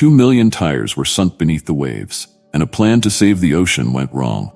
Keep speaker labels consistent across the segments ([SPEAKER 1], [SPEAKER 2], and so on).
[SPEAKER 1] 2 million tires were sunk beneath the waves, and a plan to save the ocean went wrong.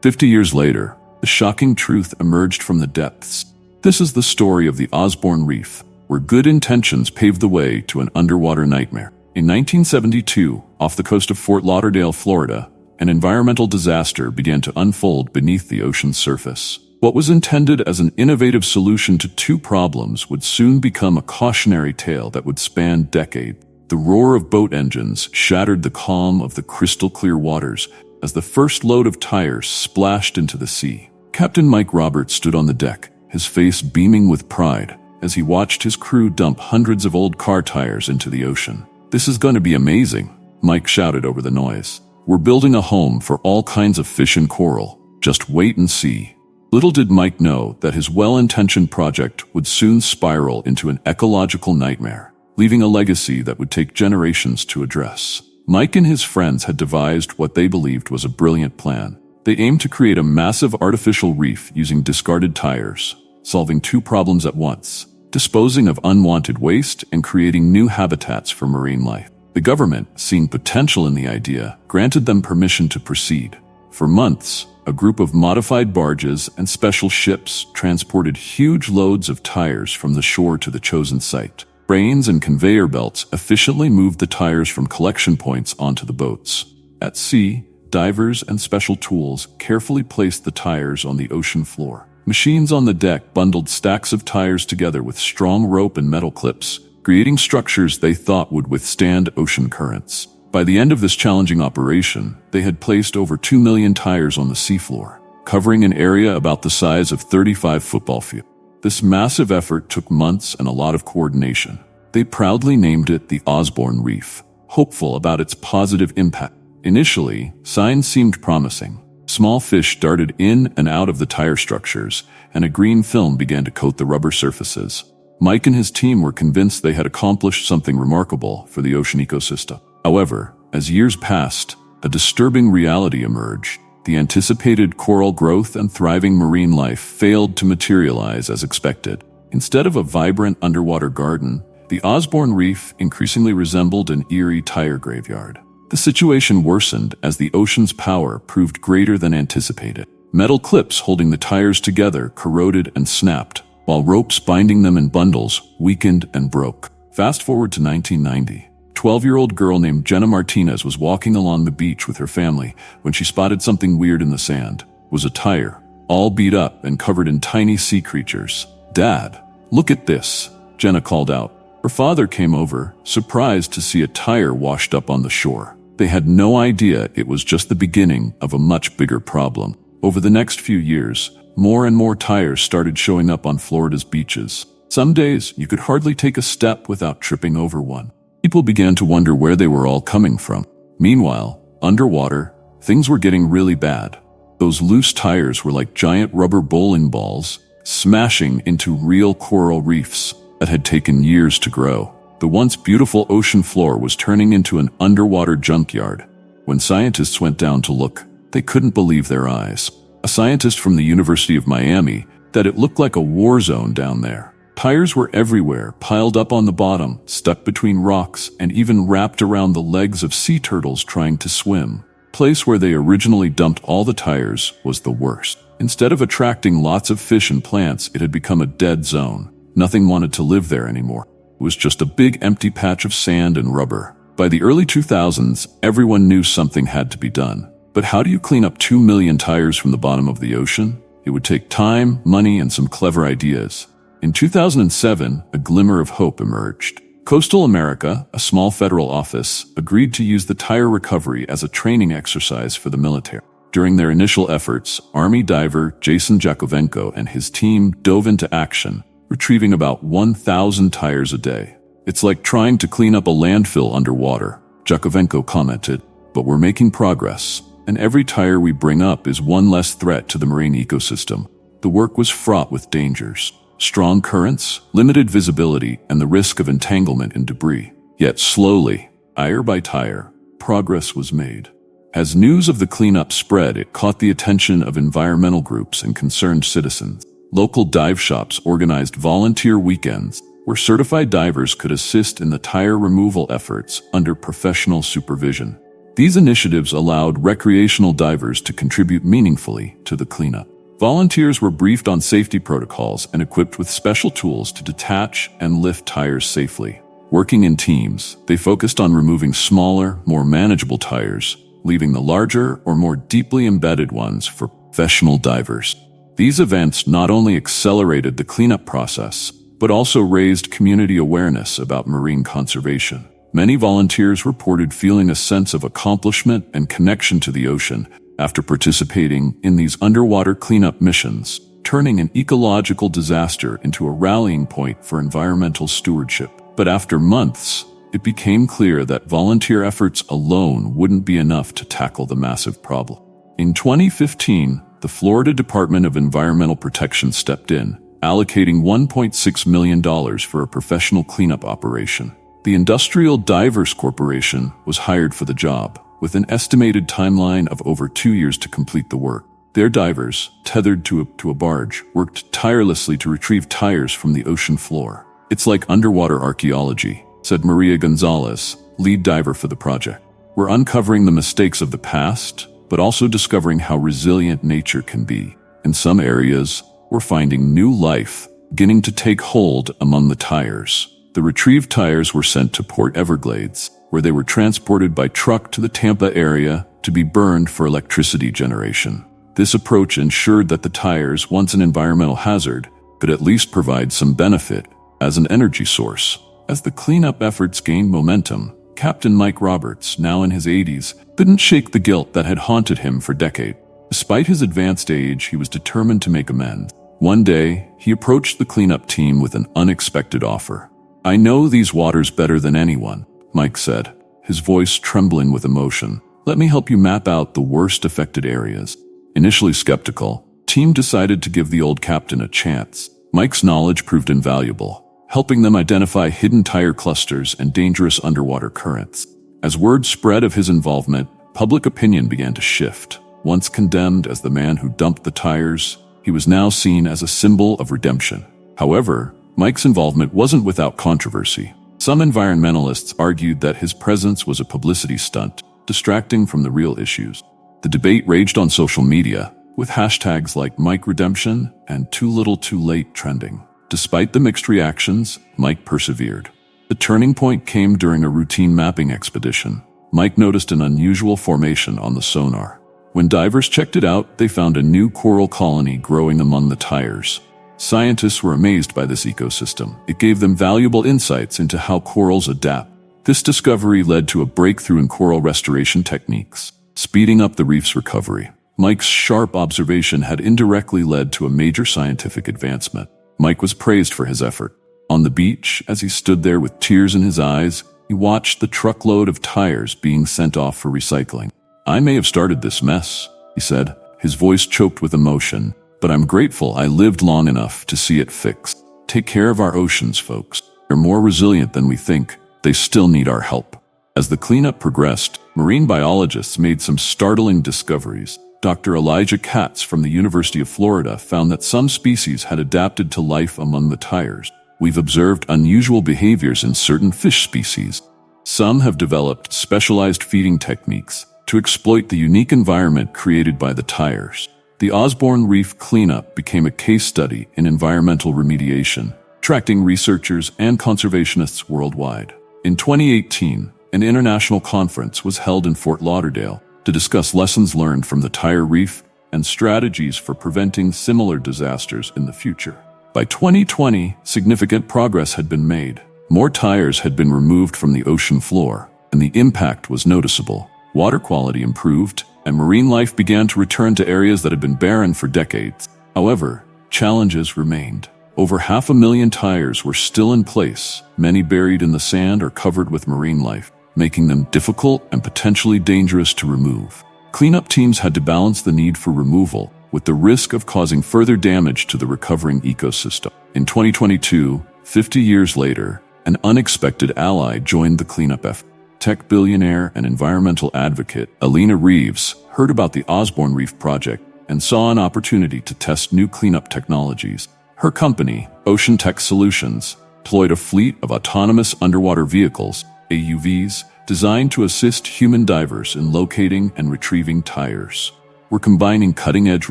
[SPEAKER 1] 50 years later, the shocking truth emerged from the depths. This is the story of the Osborne Reef, where good intentions paved the way to an underwater nightmare. In 1972, off the coast of Fort Lauderdale, Florida, an environmental disaster began to unfold beneath the ocean's surface. What was intended as an innovative solution to two problems would soon become a cautionary tale that would span decades. The roar of boat engines shattered the calm of the crystal-clear waters as the first load of tires splashed into the sea. Captain Mike Roberts stood on the deck, his face beaming with pride, as he watched his crew dump hundreds of old car tires into the ocean. "This is going to be amazing," Mike shouted over the noise. "We're building a home for all kinds of fish and coral. Just wait and see." Little did Mike know that his well-intentioned project would soon spiral into an ecological nightmare, leaving a legacy that would take generations to address. Mike and his friends had devised what they believed was a brilliant plan. They aimed to create a massive artificial reef using discarded tires, solving two problems at once: disposing of unwanted waste and creating new habitats for marine life. The government, seeing potential in the idea, granted them permission to proceed. For months, a group of modified barges and special ships transported huge loads of tires from the shore to the chosen site. Cranes and conveyor belts efficiently moved the tires from collection points onto the boats. At sea, divers and special tools carefully placed the tires on the ocean floor. Machines on the deck bundled stacks of tires together with strong rope and metal clips, creating structures they thought would withstand ocean currents. By the end of this challenging operation, they had placed over 2 million tires on the seafloor, covering an area about the size of 35 football fields. This massive effort took months and a lot of coordination. They proudly named it the Osborne Reef, hopeful about its positive impact. Initially, signs seemed promising. Small fish darted in and out of the tire structures, and a green film began to coat the rubber surfaces. Mike and his team were convinced they had accomplished something remarkable for the ocean ecosystem. However, as years passed, a disturbing reality emerged. The anticipated coral growth and thriving marine life failed to materialize as expected. Instead of a vibrant underwater garden, the Osborne Reef increasingly resembled an eerie tire graveyard. The situation worsened as the ocean's power proved greater than anticipated. Metal clips holding the tires together corroded and snapped, while ropes binding them in bundles weakened and broke. Fast forward to 1990. 12-year-old girl named Jenna Martinez was walking along the beach with her family when she spotted something weird in the sand. It was a tire, all beat up and covered in tiny sea creatures. "Dad, look at this," Jenna called out. Her father came over, surprised to see a tire washed up on the shore. They had no idea it was just the beginning of a much bigger problem. Over the next few years, more and more tires started showing up on Florida's beaches. Some days, you could hardly take a step without tripping over one. People began to wonder where they were all coming from. Meanwhile, underwater, things were getting really bad. Those loose tires were like giant rubber bowling balls, smashing into real coral reefs that had taken years to grow. The once beautiful ocean floor was turning into an underwater junkyard. When scientists went down to look, they couldn't believe their eyes. A scientist from the University of Miami said it looked like a war zone down there. Tires were everywhere, piled up on the bottom, stuck between rocks, and even wrapped around the legs of sea turtles trying to swim. The place where they originally dumped all the tires was the worst. Instead of attracting lots of fish and plants, it had become a dead zone. Nothing wanted to live there anymore. It was just a big empty patch of sand and rubber. By the early 2000s, everyone knew something had to be done. But how do you clean up 2 million tires from the bottom of the ocean? It would take time, money, and some clever ideas. In 2007, a glimmer of hope emerged. Coastal America, a small federal office, agreed to use the tire recovery as a training exercise for the military. During their initial efforts, Army diver Jason Jakovenko and his team dove into action, retrieving about 1,000 tires a day. "It's like trying to clean up a landfill underwater," Jakovenko commented, "but we're making progress, and every tire we bring up is one less threat to the marine ecosystem." The work was fraught with dangers. Strong currents, limited visibility, and the risk of entanglement in debris. Yet slowly, tire by tire, progress was made. As news of the cleanup spread, it caught the attention of environmental groups and concerned citizens. Local dive shops organized volunteer weekends where certified divers could assist in the tire removal efforts under professional supervision. These initiatives allowed recreational divers to contribute meaningfully to the cleanup. Volunteers were briefed on safety protocols and equipped with special tools to detach and lift tires safely. Working in teams, they focused on removing smaller, more manageable tires, leaving the larger or more deeply embedded ones for professional divers. These events not only accelerated the cleanup process, but also raised community awareness about marine conservation. Many volunteers reported feeling a sense of accomplishment and connection to the ocean after participating in these underwater cleanup missions, turning an ecological disaster into a rallying point for environmental stewardship. But after months, it became clear that volunteer efforts alone wouldn't be enough to tackle the massive problem. In 2015, the Florida Department of Environmental Protection stepped in, allocating $1.6 million for a professional cleanup operation. The Industrial Divers Corporation was hired for the job, with an estimated timeline of over 2 years to complete the work. Their divers, tethered to a barge, worked tirelessly to retrieve tires from the ocean floor. "It's like underwater archaeology," said Maria Gonzalez, lead diver for the project. "We're uncovering the mistakes of the past, but also discovering how resilient nature can be. In some areas, we're finding new life beginning to take hold among the tires." The retrieved tires were sent to Port Everglades, where they were transported by truck to the Tampa area to be burned for electricity generation. This approach ensured that the tires, once an environmental hazard, could at least provide some benefit as an energy source. As the cleanup efforts gained momentum, Captain Mike Roberts, now in his 80s, didn't shake the guilt that had haunted him for decades. Despite his advanced age, he was determined to make amends. One day, he approached the cleanup team with an unexpected offer. "I know these waters better than anyone," Mike said, his voice trembling with emotion. "Let me help you map out the worst affected areas." Initially skeptical, team decided to give the old captain a chance. Mike's knowledge proved invaluable, helping them identify hidden tire clusters and dangerous underwater currents. As word spread of his involvement, public opinion began to shift. Once condemned as the man who dumped the tires, he was now seen as a symbol of redemption. However, Mike's involvement wasn't without controversy. Some environmentalists argued that his presence was a publicity stunt, distracting from the real issues. The debate raged on social media, with hashtags like Mike Redemption and Too Little Too Late trending. Despite the mixed reactions, Mike persevered. The turning point came during a routine mapping expedition. Mike noticed an unusual formation on the sonar. When divers checked it out, they found a new coral colony growing among the tires. Scientists were amazed by this ecosystem. It gave them valuable insights into how corals adapt. This discovery led to a breakthrough in coral restoration techniques, speeding up the reef's recovery. Mike's sharp observation had indirectly led to a major scientific advancement. Mike was praised for his effort. On the beach, as he stood there with tears in his eyes, he watched the truckload of tires being sent off for recycling. "I may have started this mess," he said, his voice choked with emotion, "but I'm grateful I lived long enough to see it fixed. Take care of our oceans, folks. They're more resilient than we think. They still need our help." As the cleanup progressed, marine biologists made some startling discoveries. Dr. Elijah Katz from the University of Florida found that some species had adapted to life among the tires. "We've observed unusual behaviors in certain fish species. Some have developed specialized feeding techniques to exploit the unique environment created by the tires." The Osborne Reef cleanup became a case study in environmental remediation, attracting researchers and conservationists worldwide. In 2018, an international conference was held in Fort Lauderdale to discuss lessons learned from the tire reef and strategies for preventing similar disasters in the future. By 2020, significant progress had been made. More tires had been removed from the ocean floor, and the impact was noticeable. Water quality improved, and marine life began to return to areas that had been barren for decades. However, challenges remained. Over 500,000 tires were still in place, many buried in the sand or covered with marine life, making them difficult and potentially dangerous to remove. Cleanup teams had to balance the need for removal with the risk of causing further damage to the recovering ecosystem. In 2022, 50 years later, an unexpected ally joined the cleanup effort. Tech billionaire and environmental advocate Alina Reeves heard about the Osborne Reef project and saw an opportunity to test new cleanup technologies. Her company, Ocean Tech Solutions, deployed a fleet of autonomous underwater vehicles, AUVs, designed to assist human divers in locating and retrieving tires. We're combining cutting-edge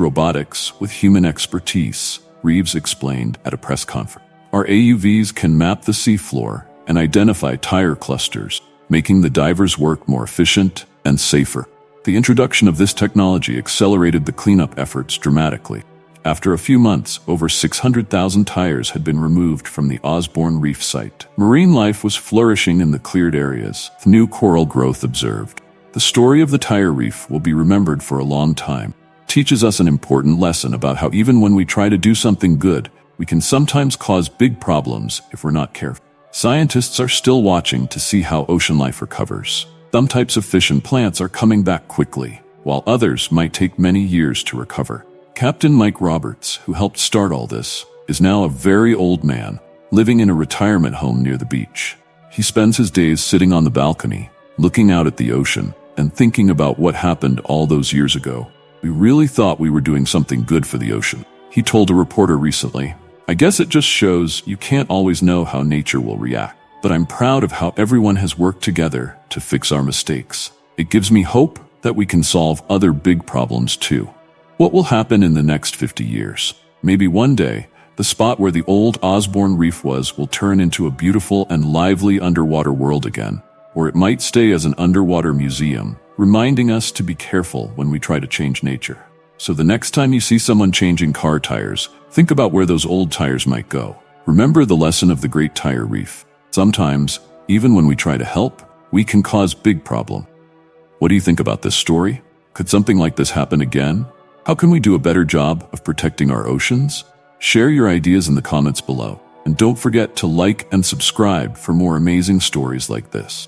[SPEAKER 1] robotics with human expertise, Reeves explained at a press conference. Our AUVs can map the seafloor and identify tire clusters, making the divers' work more efficient and safer. The introduction of this technology accelerated the cleanup efforts dramatically. After a few months, over 600,000 tires had been removed from the Osborne Reef site. Marine life was flourishing in the cleared areas, with new coral growth observed. The story of the tire reef will be remembered for a long time. It teaches us an important lesson about how even when we try to do something good, we can sometimes cause big problems if we're not careful. Scientists are still watching to see how ocean life recovers. Some types of fish and plants are coming back quickly, while others might take many years to recover. Captain Mike Roberts, who helped start all this, is now a very old man, living in a retirement home near the beach. He spends his days sitting on the balcony, looking out at the ocean, and thinking about what happened all those years ago. We really thought we were doing something good for the ocean, he told a reporter recently. I guess it just shows you can't always know how nature will react, but I'm proud of how everyone has worked together to fix our mistakes. It gives me hope that we can solve other big problems too. What will happen in the next 50 years? Maybe one day, the spot where the old Osborne Reef was will turn into a beautiful and lively underwater world again, or it might stay as an underwater museum, reminding us to be careful when we try to change nature. So the next time you see someone changing car tires, think about where those old tires might go. Remember the lesson of the Great Tire Reef. Sometimes, even when we try to help, we can cause big problems. What do you think about this story? Could something like this happen again? How can we do a better job of protecting our oceans? Share your ideas in the comments below, and don't forget to like and subscribe for more amazing stories like this.